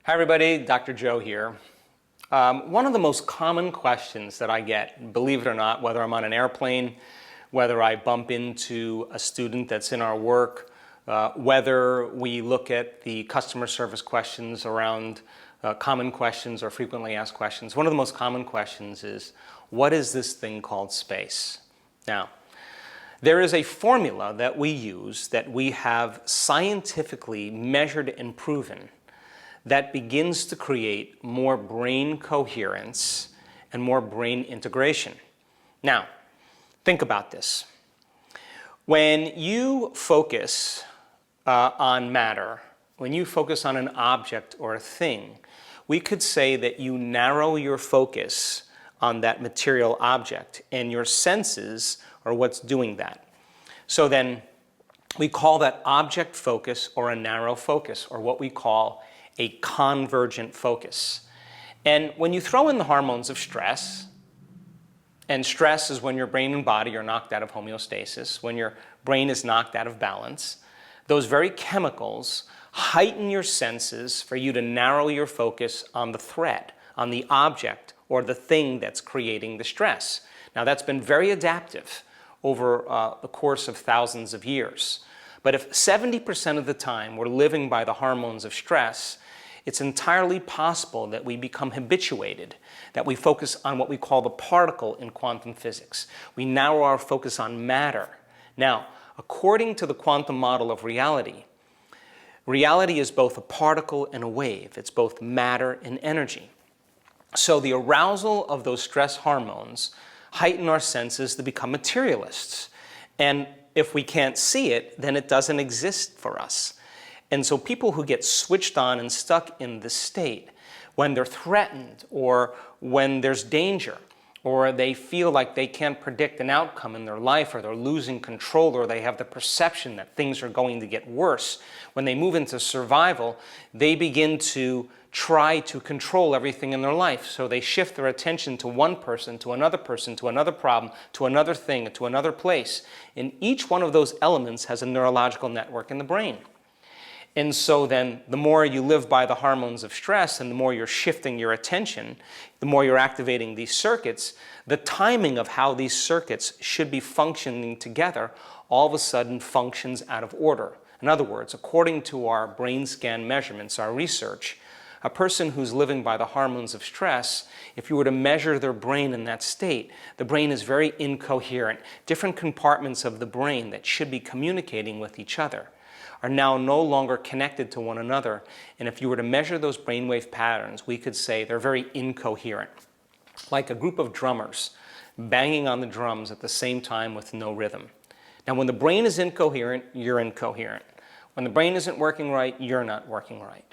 Hi everybody, Dr. Joe here. One of the most common questions that I get, believe it or not, whether I'm on an airplane, whether I bump into a student that's in our work, whether we look at the customer service questions around common questions or frequently asked questions, one of the most common questions is, what is this thing called space? Now, there is a formula that we use that we have scientifically measured and proven that begins to create more brain coherence and more brain integration. Now, think about this. When you focus on matter, when you focus on an object or a thing, we could say that you narrow your focus on that material object, and your senses are what's doing that. So then we call that object focus or a narrow focus, or what we call a convergent focus. And when you throw in the hormones of stress, and stress is when your brain and body are knocked out of homeostasis, when your brain is knocked out of balance, those very chemicals heighten your senses for you to narrow your focus on the threat, on the object or the thing that's creating the stress. Now that's been very adaptive over the course of thousands of years. But if 70% of the time we're living by the hormones of stress, it's entirely possible that we become habituated, that we focus on what we call the particle in quantum physics. We narrow our focus on matter. Now, according to the quantum model of reality, reality is both a particle and a wave. It's both matter and energy. So the arousal of those stress hormones heighten our senses to become materialists. And if we can't see it, then it doesn't exist for us. And so people who get switched on and stuck in this state, when they're threatened or when there's danger, or they feel like they can't predict an outcome in their life, or they're losing control, or they have the perception that things are going to get worse, when they move into survival, they begin to try to control everything in their life. So they shift their attention to one person, to another problem, to another thing, to another place. And each one of those elements has a neurological network in the brain. And so then the more you live by the hormones of stress and the more you're shifting your attention, the more you're activating these circuits, the timing of how these circuits should be functioning together all of a sudden functions out of order. In other words, according to our brain scan measurements, our research, a person who's living by the hormones of stress, if you were to measure their brain in that state, the brain is very incoherent. Different compartments of the brain that should be communicating with each other are now no longer connected to one another. And if you were to measure those brainwave patterns, we could say they're very incoherent. Like a group of drummers banging on the drums at the same time with no rhythm. Now when the brain is incoherent, you're incoherent. When the brain isn't working right, you're not working right.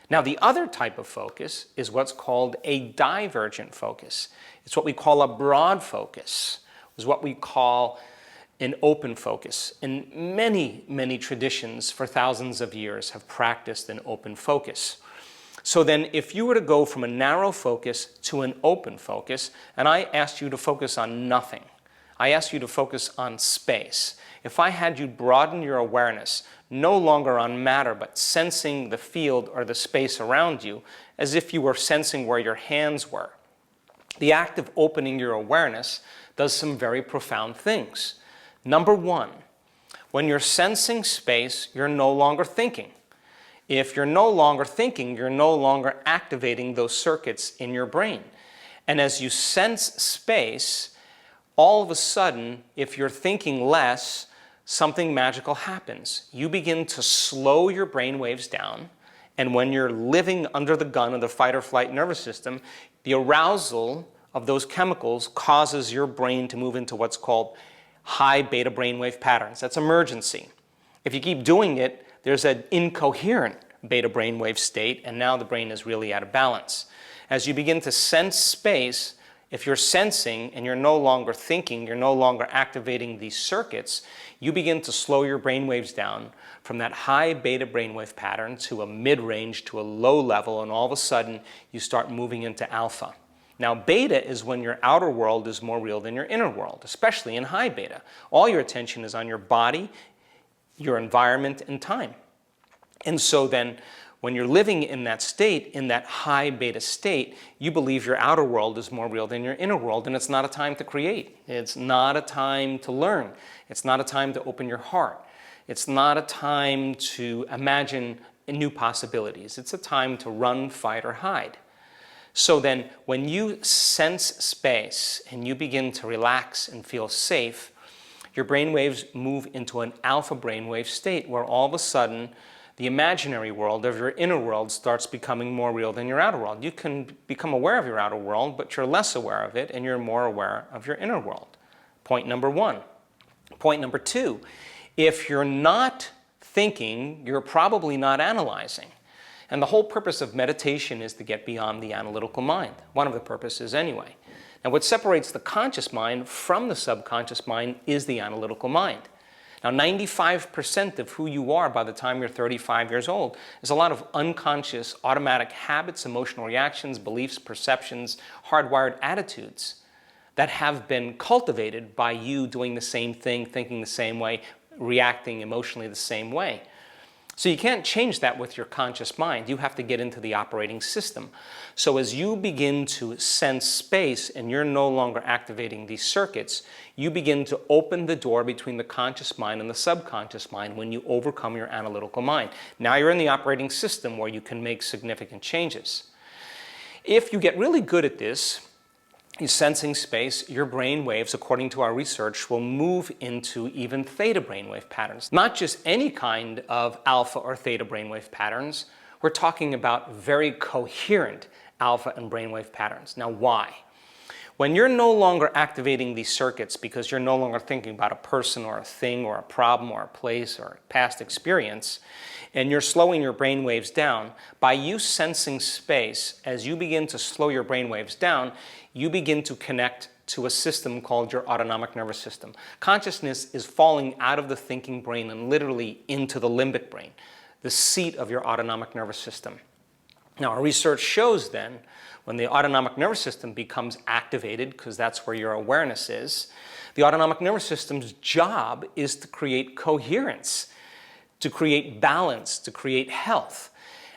Now the other type of focus is what's called a divergent focus. It's what we call a broad focus. It's what we call an open focus. And many traditions for thousands of years have practiced an open focus. So then if you were to go from a narrow focus to an open focus, and I asked you to focus on nothing, I asked you to focus on space. If I had you broaden your awareness, no longer on matter, but sensing the field or the space around you, as if you were sensing where your hands were, the act of opening your awareness does some very profound things. Number one, when you're sensing space, you're no longer thinking. If you're no longer thinking, you're no longer activating those circuits in your brain. And as you sense space, all of a sudden, if you're thinking less, something magical happens. You begin to slow your brain waves down, and when you're living under the gun of the fight or flight nervous system, the arousal of those chemicals causes your brain to move into what's called high beta brainwave patterns. That's emergency. If you keep doing it, there's an incoherent beta brainwave state, and now the brain is really out of balance. As you begin to sense space, if you're sensing and you're no longer thinking, you're no longer activating these circuits, you begin to slow your brain waves down from that high beta brainwave pattern to a mid-range to a low level, and all of a sudden you start moving into alpha. Now, beta is when your outer world is more real than your inner world, especially in high beta. All your attention is on your body, your environment, and time. And so then When you're living in that state, in that high beta state, you believe your outer world is more real than your inner world, and it's not a time to create. It's not a time to learn. It's not a time to open your heart. It's not a time to imagine new possibilities. It's a time to run, fight, or hide. So then, when you sense space and you begin to relax and feel safe, your brain waves move into an alpha brainwave state where all of a sudden the imaginary world of your inner world starts becoming more real than your outer world. You can become aware of your outer world, but you're less aware of it and you're more aware of your inner world. Point number one. Point number two, if you're not thinking, you're probably not analyzing. And the whole purpose of meditation is to get beyond the analytical mind. One of the purposes anyway. Now what separates the conscious mind from the subconscious mind is the analytical mind. Now 95% of who you are by the time you're 35 years old is a lot of unconscious automatic habits, emotional reactions, beliefs, perceptions, hardwired attitudes that have been cultivated by you doing the same thing, thinking the same way, reacting emotionally the same way. So you can't change that with your conscious mind. You have to get into the operating system. So as you begin to sense space and you're no longer activating these circuits, you begin to open the door between the conscious mind and the subconscious mind when you overcome your analytical mind. Now you're in the operating system where you can make significant changes. If you get really good at this, sensing space, your brain waves, according to our research, will move into even theta brainwave patterns. Not just any kind of alpha or theta brainwave patterns. We're talking about very coherent alpha and brainwave patterns. Now, why? When you're no longer activating these circuits because you're no longer thinking about a person or a thing or a problem or a place or a past experience, and you're slowing your brain waves down, by you sensing space, as you begin to slow your brain waves down, you begin to connect to a system called your autonomic nervous system. Consciousness is falling out of the thinking brain and literally into the limbic brain, the seat of your autonomic nervous system. Now, our research shows then, when the autonomic nervous system becomes activated, because that's where your awareness is, the autonomic nervous system's job is to create coherence, to create balance, to create health.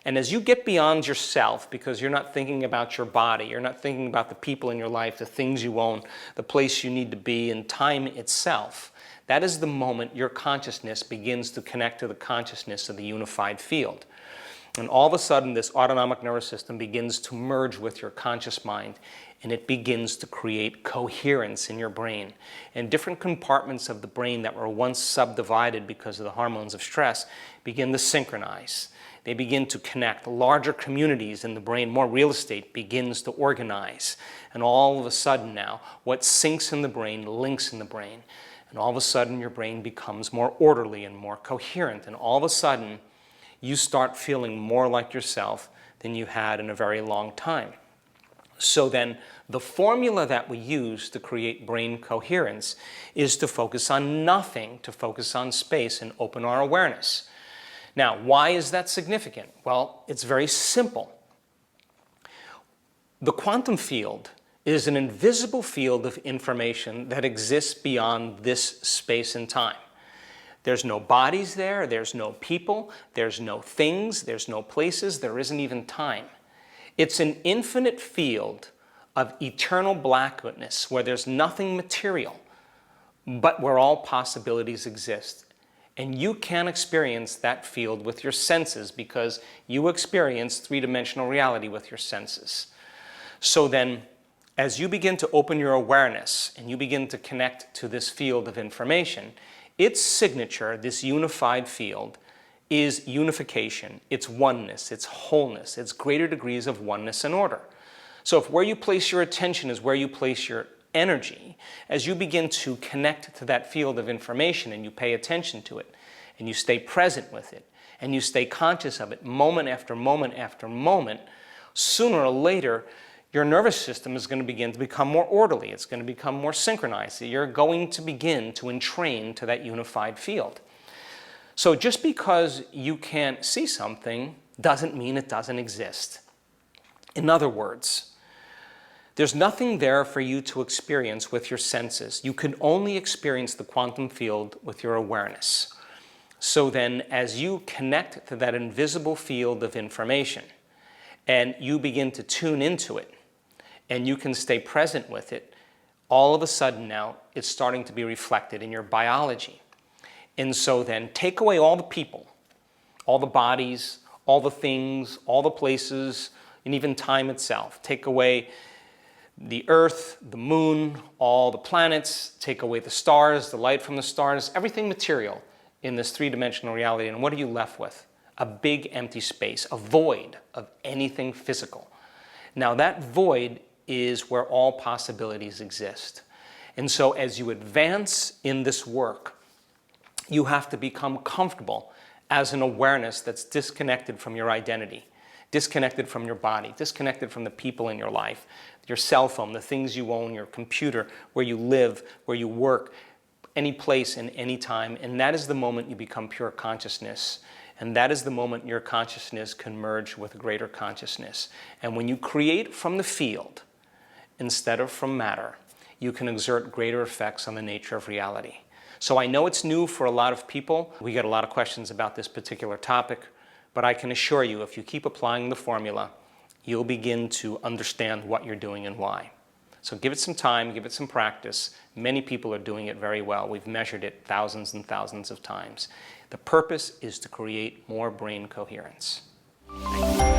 And as you get beyond yourself, because you're not thinking about your body, you're not thinking about the people in your life, the things you own, the place you need to be, and time itself, that is the moment your consciousness begins to connect to the consciousness of the unified field. And all of a sudden, this autonomic nervous system begins to merge with your conscious mind, and it begins to create coherence in your brain. And different compartments of the brain that were once subdivided because of the hormones of stress begin to synchronize. They begin to connect. Larger communities in the brain, more real estate begins to organize. And all of a sudden now, what syncs in the brain links in the brain. And all of a sudden, your brain becomes more orderly and more coherent. And all of a sudden, you start feeling more like yourself than you had in a very long time. So then, the formula that we use to create brain coherence is to focus on nothing, to focus on space and open our awareness. Now, why is that significant? Well, it's very simple. The quantum field is an invisible field of information that exists beyond this space and time. There's no bodies there, there's no people, there's no things, there's no places, there isn't even time. It's an infinite field of eternal blackness where there's nothing material, but where all possibilities exist. And you can experience that field with your senses because you experience three-dimensional reality with your senses. So then, as you begin to open your awareness and you begin to connect to this field of information, its signature, this unified field, is unification, it's oneness, it's wholeness, it's greater degrees of oneness and order. So if where you place your attention is where you place your energy, as you begin to connect to that field of information and you pay attention to it, and you stay present with it, and you stay conscious of it moment after moment after moment, sooner or later, your nervous system is going to begin to become more orderly. It's going to become more synchronized. You're going to begin to entrain to that unified field. So just because you can't see something doesn't mean it doesn't exist. In other words, there's nothing there for you to experience with your senses. You can only experience the quantum field with your awareness. So then as you connect to that invisible field of information and you begin to tune into it and you can stay present with it, all of a sudden now it's starting to be reflected in your biology. And so then take away all the people, all the bodies, all the things, all the places, and even time itself. Take away the earth, the moon, all the planets, take away the stars, the light from the stars, everything material in this three-dimensional reality. And what are you left with? A big empty space, a void of anything physical. Now that void is where all possibilities exist. And so as you advance in this work, you have to become comfortable as an awareness that's disconnected from your identity, disconnected from your body, disconnected from the people in your life, your cell phone, the things you own, your computer, where you live, where you work, any place and any time. And that is the moment you become pure consciousness. And that is the moment your consciousness can merge with greater consciousness. And when you create from the field instead of from matter, you can exert greater effects on the nature of reality. So I know it's new for a lot of people. We get a lot of questions about this particular topic, but I can assure you, if you keep applying the formula, you'll begin to understand what you're doing and why. So give it some time, give it some practice. Many people are doing it very well. We've measured it thousands and thousands of times. The purpose is to create more brain coherence. Thank you.